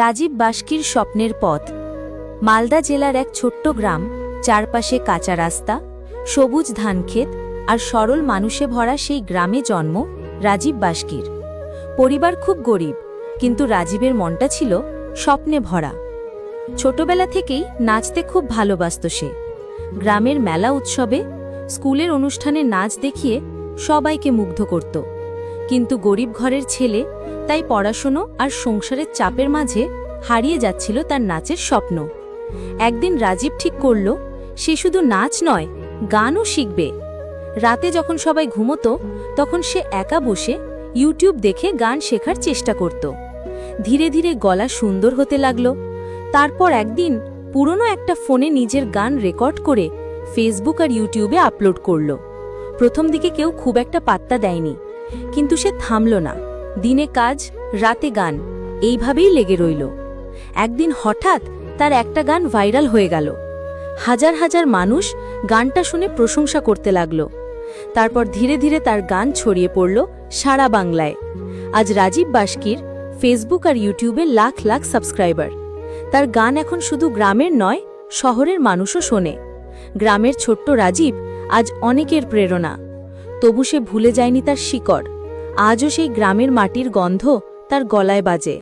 রাজীব বাস্কির স্বপ্নের পথ। মালদা জেলার এক ছোট্ট গ্রাম, চারপাশে কাঁচা রাস্তা, সবুজ ধানক্ষেত আর সরল মানুষে ভরা সেই গ্রামে জন্ম রাজীব বাস্কির। পরিবার খুব গরিব, কিন্তু রাজীবের মনটা ছিল স্বপ্নে ভরা। ছোটবেলা থেকেই নাচতে খুব ভালোবাসত সে। গ্রামের মেলা উৎসবে, স্কুলের অনুষ্ঠানে নাচ দেখিয়ে সবাইকে মুগ্ধ করত। কিন্তু গরিব ঘরের ছেলে, তাই পড়াশুনো আর সংসারের চাপের মাঝে হারিয়ে যাচ্ছিল তার নাচের স্বপ্ন। একদিন রাজীব ঠিক করল, সে শুধু নাচ নয়, গানও শিখবে। রাতে যখন সবাই ঘুমোতো, তখন সে একা বসে ইউটিউব দেখে গান শেখার চেষ্টা করত। ধীরে ধীরে গলা সুন্দর হতে লাগল। তারপর একদিন পুরনো একটা ফোনে নিজের গান রেকর্ড করে ফেসবুক আর ইউটিউবে আপলোড করল। প্রথম দিকে কেউ খুব একটা পাত্তা দেয়নি, কিন্তু সে থামল না। দিনে কাজ, রাতে গান, এইভাবেই লেগে রইল। একদিন হঠাৎ তার একটা গান ভাইরাল হয়ে গেল। হাজার হাজার মানুষ গানটা শুনে প্রশংসা করতে লাগল। তারপর ধীরে ধীরে তার গান ছড়িয়ে পড়ল সারা বাংলায়। আজ রাজীব বাস্কির ফেসবুক আর ইউটিউবে লাখ লাখ সাবস্ক্রাইবার। তার গান এখন শুধু গ্রামের নয়, শহরের মানুষও শোনে। গ্রামের ছোট্ট রাজীব আজ অনেকের প্রেরণা। তবু সে ভুলে যায়নি তার শিকড়। আজও সেই গ্রামের মাটির গন্ধ তার গলায় বাজে।